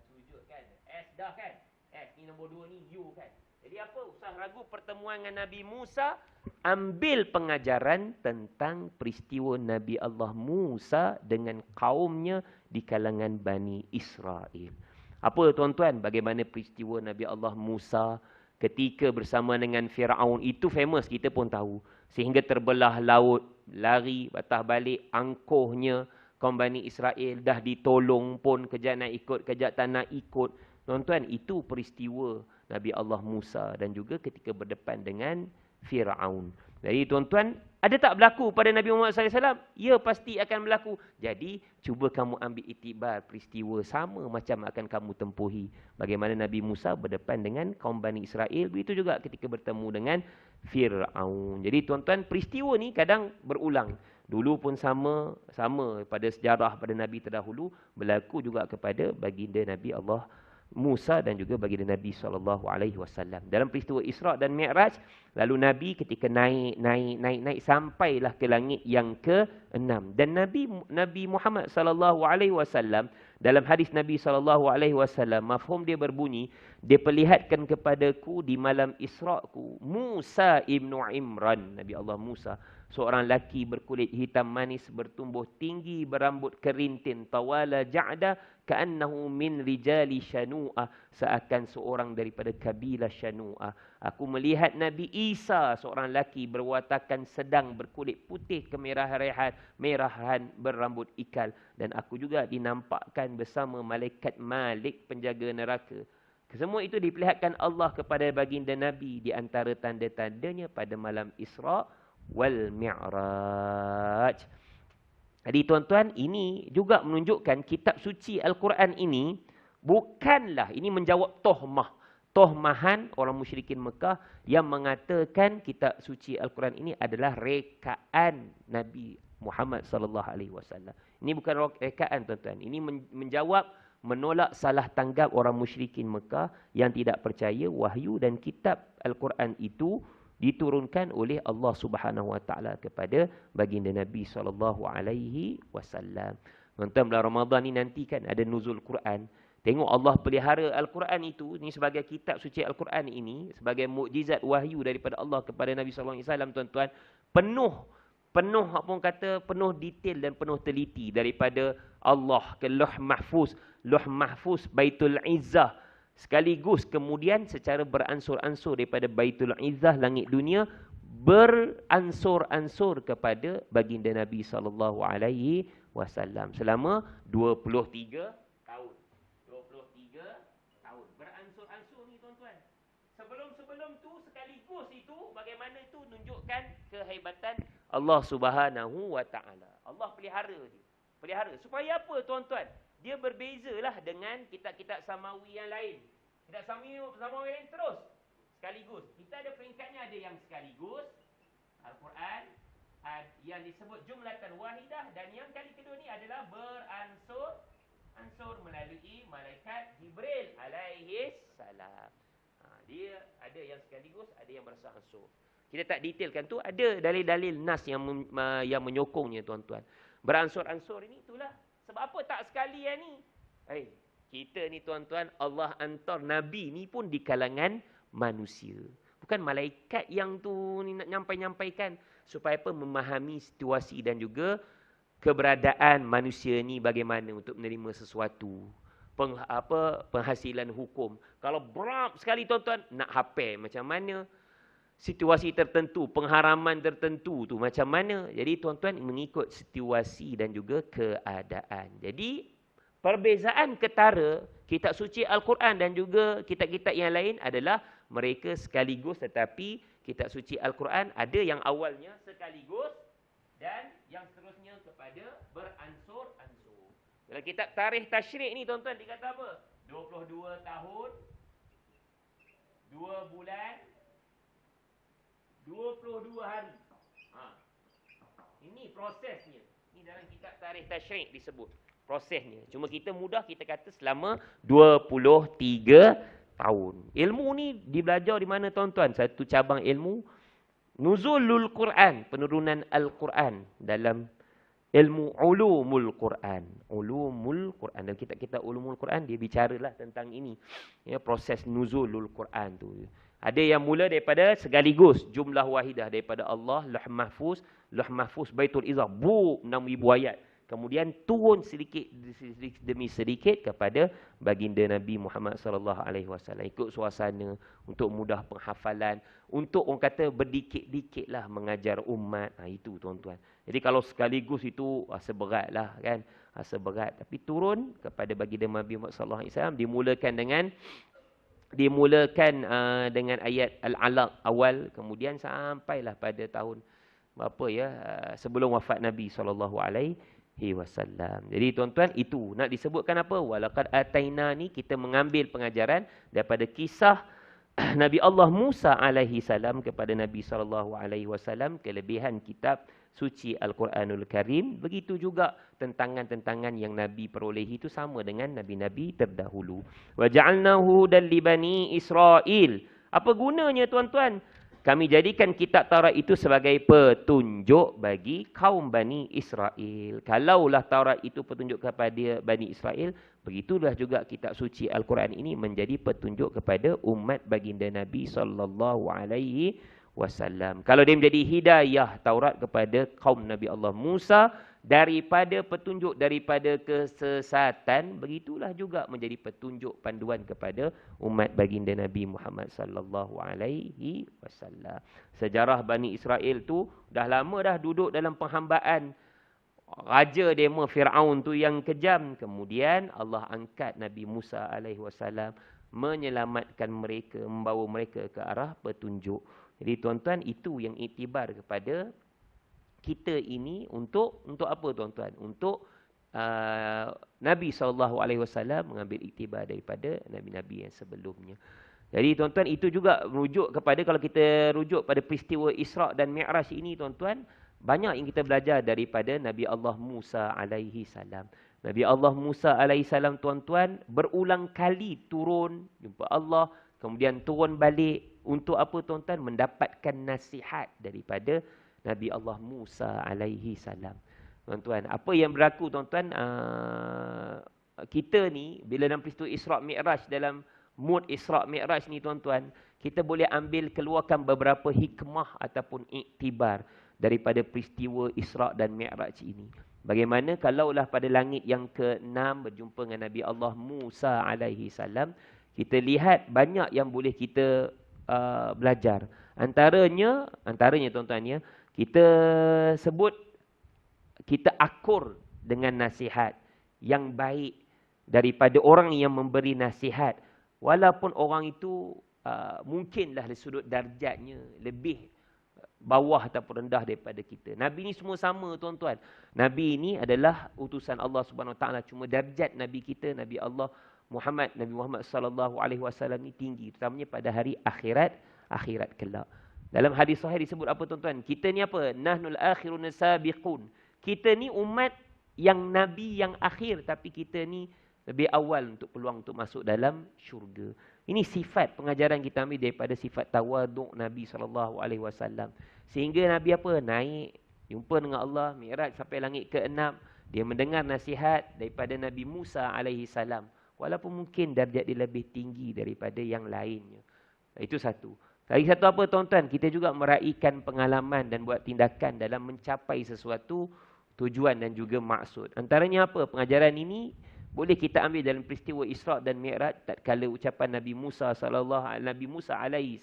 sujud kan. S dah kan. S ni nombor 2 ni you kan. Jadi apa? Usah ragu pertemuan dengan Nabi Musa. Ambil pengajaran tentang peristiwa Nabi Allah Musa dengan kaumnya di kalangan Bani Israel. Apa tuan-tuan? Bagaimana peristiwa Nabi Allah Musa ketika bersama dengan Fir'aun. Itu famous, kita pun tahu. Sehingga terbelah laut, lari, batah balik, angkuhnya kaum Bani Israel. Dah ditolong pun, kejap nak ikut, kejap tak nak ikut. Tuan-tuan, itu peristiwa Nabi Allah Musa. Dan juga ketika berdepan dengan Fir'aun. Jadi tuan-tuan, ada tak berlaku pada Nabi Muhammad SAW? Ya, pasti akan berlaku. Jadi, cuba kamu ambil iktibar peristiwa sama macam akan kamu tempuhi. Bagaimana Nabi Musa berdepan dengan kaum Bani Israel. Begitu juga ketika bertemu dengan Fir'aun. Jadi tuan-tuan, peristiwa ni kadang berulang. Dulu pun sama pada sejarah pada Nabi terdahulu. Berlaku juga kepada baginda Nabi Allah Musa dan juga baginda Nabi SAW. Dalam peristiwa Isra dan Mi'raj, lalu Nabi ketika naik sampailah ke langit yang ke-6. Dan Nabi Muhammad SAW dalam hadis Nabi SAW, mafhum dia berbunyi, dia perlihatkan kepadaku di malam Isra'ku Musa ibnu Imran, Nabi Allah Musa, seorang lelaki berkulit hitam manis, bertumbuh tinggi, berambut kerintin, tawala ja'da, ka'annahu min rijali Shanu'ah, seakan seorang daripada kabilah Shanu'ah. Aku melihat Nabi Isa, seorang lelaki berwatakan sedang, berkulit putih merahan, berambut ikal. Dan aku juga dinampakkan bersama malaikat Malik, penjaga neraka. Semua itu diperlihatkan Allah kepada baginda Nabi di antara tanda-tandanya pada malam Isra wal Mi'raj. Jadi tuan-tuan, ini juga menunjukkan kitab suci Al-Quran ini bukanlah, ini menjawab tohmahan orang musyrikin Mekah yang mengatakan kitab suci Al-Quran ini adalah rekaan Nabi Muhammad sallallahu alaihi wasallam. Ini bukan rekaan tuan-tuan. Ini menjawab menolak salah tanggap orang musyrikin Mekah yang tidak percaya wahyu dan kitab Al-Quran itu diturunkan oleh Allah Subhanahu Wa Taala kepada baginda Nabi SAW. Tuan-tuan, bulan Ramadan ni nanti kan ada nuzul Quran. Tengok Allah pelihara Al-Quran itu, ni sebagai kitab suci Al-Quran ini, sebagai mukjizat wahyu daripada Allah kepada Nabi SAW, tuan-tuan, penuh apa orang kata, penuh detail dan penuh teliti daripada Allah ke Lauh Mahfuz, Baitul Izzah, sekaligus kemudian secara beransur-ansur daripada Baitul Izzah, langit dunia, beransur-ansur kepada baginda Nabi SAW selama 23 tahun. 23 tahun. Beransur-ansur ni, tuan-tuan. Sebelum tu, sekaligus itu, bagaimana itu menunjukkan kehebatan Allah Subhanahu Wa Taala. Allah pelihara dia. Pelihara. Supaya apa, tuan-tuan? Dia berbezalah dengan kitab-kitab samawi yang lain. Kitab samawi lain terus sekaligus. Kita ada peringkatnya, ada yang sekaligus Al-Quran, yang disebut jumlatan wahidah, dan yang kali kedua ni adalah beransur melalui malaikat Jibril alaihi salam. Dia ada yang sekaligus, ada yang beransur-ansur. Kita tak detailkan tu, ada dalil-dalil nas yang menyokongnya, tuan-tuan. Beransur-ansur ini itulah. Sebab apa tak sekali yang ni? Kita ni, tuan-tuan, Allah hantar Nabi ni pun di kalangan manusia. Bukan malaikat yang tu ni nak nyampaikan. Supaya apa? Memahami situasi dan juga keberadaan manusia ni bagaimana untuk menerima sesuatu. Penghasilan hukum. Kalau berat sekali, tuan-tuan, nak hafal macam mana? Situasi tertentu, pengharaman tertentu tu macam mana? Jadi, tuan-tuan, mengikut situasi dan juga keadaan. Jadi, perbezaan ketara kitab suci Al-Quran dan juga kitab-kitab yang lain adalah mereka sekaligus, tetapi kitab suci Al-Quran ada yang awalnya sekaligus dan yang seterusnya kepada beransur-ansur. Dalam kitab Tarikh Tasyrik ni, tuan-tuan, dikata apa? 22 tahun, 2 bulan, 22 hari. Ini prosesnya. Ini dalam kitab Tarikh Tasyrik disebut prosesnya. Cuma kita mudah, kita kata selama 23 tahun. Ilmu ni dibelajar di mana, tuan-tuan? Satu cabang ilmu Nuzulul Quran, penurunan Al-Quran, dalam ilmu ulumul Quran. Ulumul Quran. Dalam kitab-kitab ulumul Quran dia bicaralah tentang ini. Ya, proses nuzulul Quran tu. Ada yang mula daripada sekaligus jumlah wahidah daripada Allah, Lauh Mahfuz, Baitul Izzah, 6,000 ayat. Kemudian turun sedikit demi sedikit kepada baginda Nabi Muhammad sallallahu alaihi wasallam, ikut suasana untuk mudah penghafalan, untuk orang kata berdikit-dikitlah mengajar umat. Itu, tuan-tuan. Jadi kalau sekaligus itu rasa beratlah kan, rasa berat. Tapi turun kepada baginda Nabi Muhammad sallallahu alaihi wasallam dimulakan dengan ayat Al-Alaq awal, kemudian sampailah pada tahun berapa ya, sebelum wafat Nabi sallallahu alaihi wasallam. Jadi, tuan-tuan, itu nak disebutkan apa? Walaqad ataina ni kita mengambil pengajaran daripada kisah Nabi Allah Musa alaihi salam kepada Nabi sallallahu alaihi wasallam, kelebihan kitab suci Al-Quranul Karim. Begitu juga tentangan-tentangan yang Nabi perolehi itu sama dengan nabi-nabi terdahulu. Wa ja'alnahu hudan li bani Israil. Apa gunanya, tuan-tuan? Kami jadikan kitab Taurat itu sebagai petunjuk bagi kaum Bani Israel. Kalaulah Taurat itu petunjuk kepada Bani Israel, begitulah juga kitab suci Al-Quran ini menjadi petunjuk kepada umat baginda Nabi sallallahu alaihi wasallam. Kalau dia menjadi hidayah Taurat kepada kaum Nabi Allah Musa daripada petunjuk daripada kesesatan, begitulah juga menjadi petunjuk panduan kepada umat baginda Nabi Muhammad sallallahu alaihi wasallam. Sejarah Bani Israel tu dah lama dah duduk dalam penghambaan raja dema Firaun tu yang kejam. Kemudian Allah angkat Nabi Musa alaihi wasallam menyelamatkan mereka, membawa mereka ke arah petunjuk. Jadi, tuan-tuan, itu yang iktibar kepada kita ini untuk apa, tuan-tuan? Untuk Nabi SAW mengambil iktibar daripada nabi-nabi yang sebelumnya. Jadi, tuan-tuan, itu juga merujuk kepada, kalau kita rujuk pada peristiwa Isra' dan Mi'raj ini, tuan-tuan, banyak yang kita belajar daripada Nabi Allah Musa alaihi salam. Nabi Allah Musa alaihissalam tuan-tuan berulang kali turun jumpa Allah, kemudian turun balik untuk apa tuan-tuan? Mendapatkan nasihat daripada Nabi Allah Musa alaihi salam. Tuan-tuan, apa yang berlaku tuan-tuan? Kita ni bila dalam peristiwa Isra' Mi'raj, dalam mood Isra' Mi'raj ni tuan-tuan, kita boleh ambil keluarkan beberapa hikmah ataupun iktibar daripada peristiwa Isra' dan Mi'raj ini. Bagaimana kalaulah pada langit yang ke-6 berjumpa dengan Nabi Allah Musa alaihi salam, kita lihat banyak yang boleh kita belajar. Antaranya tuan-tuan ya, kita sebut kita akur dengan nasihat yang baik daripada orang yang memberi nasihat. Walaupun orang itu mungkinlah dari sudut darjatnya lebih bawah ataupun rendah daripada kita. Nabi ni semua sama tuan-tuan. Nabi ini adalah utusan Allah Subhanahu Wa Taala, cuma darjat Nabi kita, Nabi Allah Nabi Muhammad sallallahu alaihi wasallam ni tinggi, terutamanya pada hari akhirat kelak. Dalam hadis sahih disebut apa tuan-tuan? Kita ni apa? Nahnul akhirun sabiqun. Kita ni umat yang nabi yang akhir, tapi kita ni lebih awal untuk peluang untuk masuk dalam syurga. Ini sifat pengajaran kita ambil daripada sifat tawaduk Nabi SAW. Sehingga Nabi apa? Naik, jumpa dengan Allah, Mi'raj sampai langit ke-6. Dia mendengar nasihat daripada Nabi Musa AS. Walaupun mungkin darjat dia lebih tinggi daripada yang lainnya. Itu satu. Lagi satu apa tuan-tuan? Kita juga meraihkan pengalaman dan buat tindakan dalam mencapai sesuatu tujuan dan juga maksud. Antaranya apa? Pengajaran ini boleh kita ambil dalam peristiwa Isra' dan Mi'raj, tatkala ucapan Nabi Musa alaihi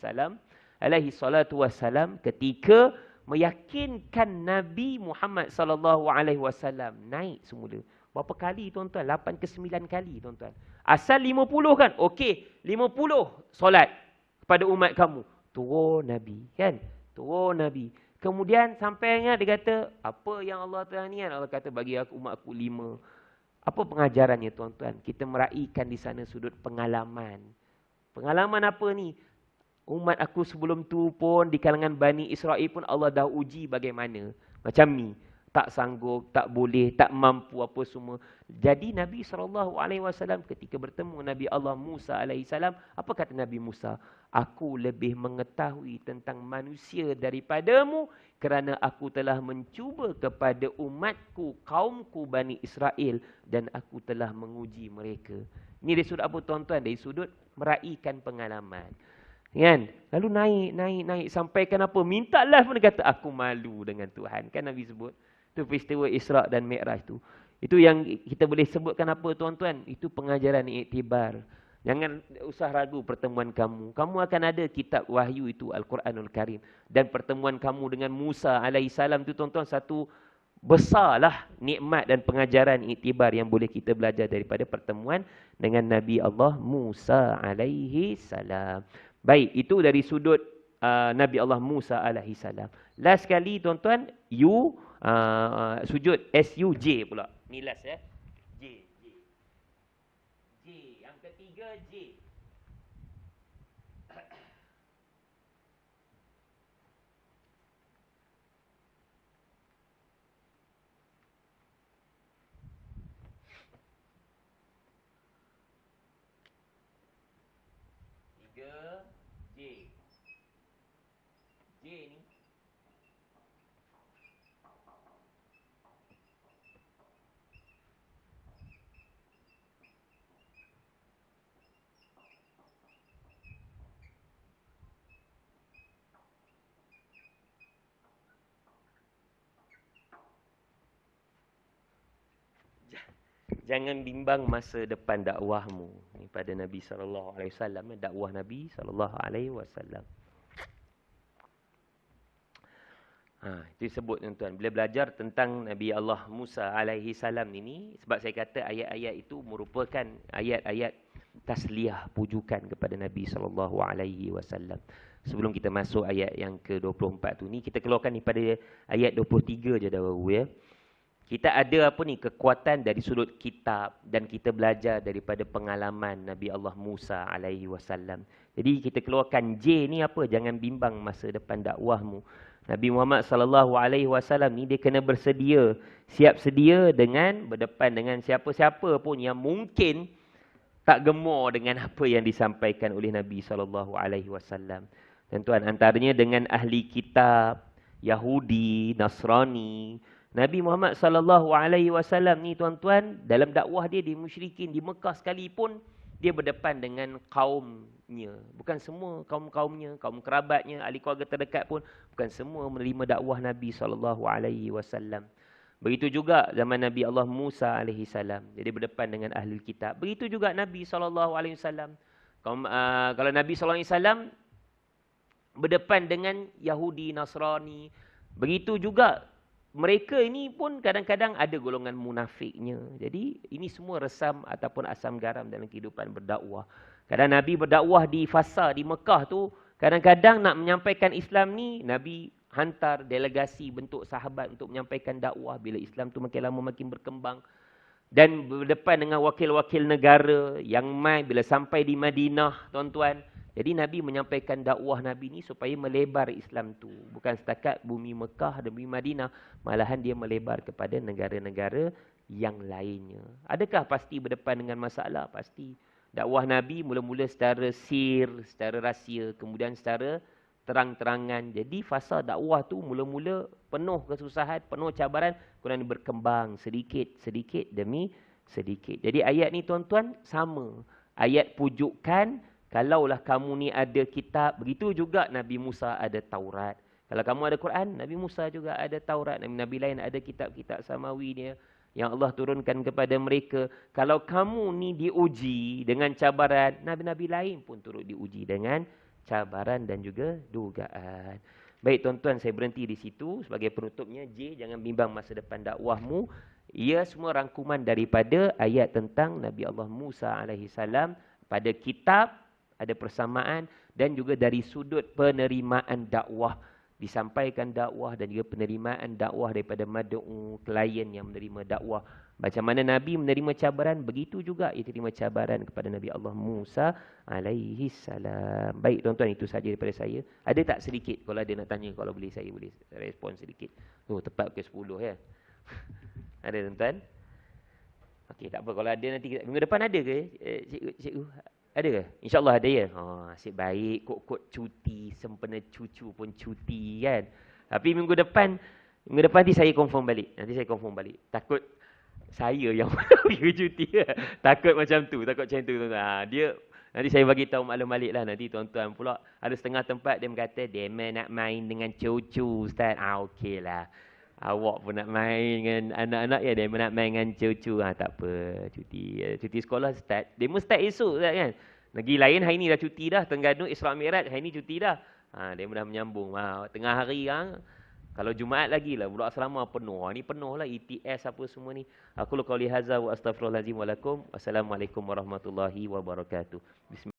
salatu wassalam ketika meyakinkan Nabi Muhammad sallallahu alaihi wasallam naik semula. Berapa kali tuan-tuan? 8 ke 9 kali tuan-tuan. Asal 50 kan? Okey, 50 solat kepada umat kamu. Turun Nabi, kan? Turun Nabi. Kemudian sampainya dia kata, apa yang Allah telah ni kan? Allah kata bagi aku umat aku 5. Apa pengajarannya tuan-tuan? Kita meraihkan di sana sudut pengalaman. Pengalaman apa ni? Umat aku sebelum tu pun di kalangan Bani Israel pun Allah dah uji bagaimana. Macam ni. Tak sanggup, tak boleh, tak mampu apa semua. Jadi Nabi SAW ketika bertemu Nabi Allah Musa AS, apa kata Nabi Musa? Aku lebih mengetahui tentang manusia daripadamu kerana aku telah mencuba kepada umatku, kaumku Bani Israel dan aku telah menguji mereka. Ini dari sudut apa tuan-tuan? Dari sudut meraihkan pengalaman. Kan? Lalu naik sampaikan apa? Mintalah pun dia kata aku malu dengan Tuhan. Kan Nabi sebut? Itu peristiwa Isra' dan Mi'raj tu. Itu yang kita boleh sebutkan apa tuan-tuan? Itu pengajaran iktibar. Jangan usah ragu pertemuan kamu. Kamu akan ada kitab wahyu itu, Al-Quranul Karim. Dan pertemuan kamu dengan Musa alaihissalam itu tuan-tuan satu besarlah nikmat dan pengajaran iktibar yang boleh kita belajar daripada pertemuan dengan Nabi Allah Musa alaihissalam. Baik, itu dari sudut Nabi Allah Musa alaihissalam. Last kali tuan-tuan, sujud SUJ pula. Ni last ya. J. Yang ketiga J. J ni jangan bimbang masa depan dakwahmu. Ini pada Nabi SAW. Dakwah Nabi SAW. Itu disebut tuan-tuan. Bila belajar tentang Nabi Allah Musa alaihissalam ini, sebab saya kata ayat-ayat itu merupakan ayat-ayat tasliyah, pujukan kepada Nabi SAW. Sebelum kita masuk ayat yang ke-24 tu ni, kita keluarkan pada ayat 23 je dahulu ya. Kita ada apa ni, kekuatan dari sudut kitab dan kita belajar daripada pengalaman Nabi Allah Musa alaihi wasallam. Jadi kita keluarkan J ni apa? Jangan bimbang masa depan dakwahmu. Nabi Muhammad sallallahu alaihi wasallam ni dia kena bersedia, siap sedia dengan berdepan dengan siapa-siapa pun yang mungkin tak gemar dengan apa yang disampaikan oleh Nabi sallallahu alaihi wasallam. Tuan-tuan, antaranya dengan ahli kitab, Yahudi, Nasrani. Nabi Muhammad sallallahu alaihi wasallam ni tuan-tuan, dalam dakwah dia di musyrikin di Mekah sekalipun dia berdepan dengan kaumnya. Bukan semua kaum-kaumnya, kaum kerabatnya, ahli keluarga terdekat pun bukan semua menerima dakwah Nabi sallallahu alaihi wasallam. Begitu juga zaman Nabi Allah Musa alaihi salam. Jadi berdepan dengan ahli kitab. Begitu juga Nabi sallallahu alaihi wasallam. Kalau Nabi sallallahu alaihi wasallam berdepan dengan Yahudi, Nasrani. Begitu juga mereka ini pun kadang-kadang ada golongan munafiknya. Jadi ini semua resam ataupun asam garam dalam kehidupan berdakwah. Kadang Nabi berdakwah di fasa di Mekah tu, kadang-kadang nak menyampaikan Islam ni, Nabi hantar delegasi bentuk sahabat untuk menyampaikan dakwah bila Islam tu makin lama makin berkembang. Dan berdepan dengan wakil-wakil negara yang mai bila sampai di Madinah, tuan-tuan. Jadi Nabi menyampaikan dakwah Nabi ni supaya melebar Islam tu. Bukan setakat bumi Mekah dan bumi Madinah. Malahan dia melebar kepada negara-negara yang lainnya. Adakah pasti berdepan dengan masalah? Pasti. Dakwah Nabi mula-mula secara sir, secara rahsia. Kemudian secara terang-terangan. Jadi fasa dakwah tu mula-mula penuh kesusahan, penuh cabaran. Kemudian berkembang sedikit demi sedikit. Jadi ayat ni tuan-tuan sama. Ayat pujukan, kalaulah kamu ni ada kitab, begitu juga Nabi Musa ada Taurat. Kalau kamu ada Quran, Nabi Musa juga ada Taurat. Nabi-Nabi lain ada kitab-kitab samawi dia yang Allah turunkan kepada mereka. Kalau kamu ni diuji dengan cabaran, Nabi-Nabi lain pun turut diuji dengan cabaran dan juga dugaan. Baik tuan-tuan, saya berhenti di situ. Sebagai penutupnya, J, jangan bimbang masa depan dakwahmu. Ia semua rangkuman daripada ayat tentang Nabi Allah Musa alaihi salam pada kitab, ada persamaan dan juga dari sudut penerimaan dakwah. Disampaikan dakwah dan juga penerimaan dakwah daripada mad'u, klien yang menerima dakwah. Macam mana Nabi menerima cabaran, begitu juga ia terima cabaran kepada Nabi Allah Musa alaihi salam. Baik tuan-tuan, itu saja daripada saya. Ada tak sedikit? Kalau ada nak tanya, kalau boleh saya boleh respon sedikit. Oh, tepat ke 10 ya. Ada tuan-tuan? Okey, tak apa. Kalau ada nanti minggu depan ada ke cikgu? Ada ke? InsyaAllah ada ya? Asyik baik. Kod-kod cuti. Sempena cucu pun cuti kan? Tapi minggu depan nanti saya confirm balik. Takut saya yang pergi cuti. Takut macam tu. Dia, nanti saya bagi tahu maklum balik lah. Nanti tuan-tuan pula ada setengah tempat dia berkata, dia nak main dengan cucu Ustaz. Okey lah. Awak pun nak main dengan anak-anak ya, dia nak main dengan cucu. Tak apa, cuti sekolah start. Dia mesti start esok Ustaz kan. Negeri lain hari ni dah cuti dah. Terengganu Isra Mi'raj hari ni cuti dah. Dia dah menyambung. Tengah hari kan. Kalau Jumaat lagi lah, budak asrama penuh. Ni penuh lah ETS apa semua ni. Aku qauli hadza wa astaghfirullahalazim wa lakum. Wassalamualaikum warahmatullahi wabarakatuh. Bismillah.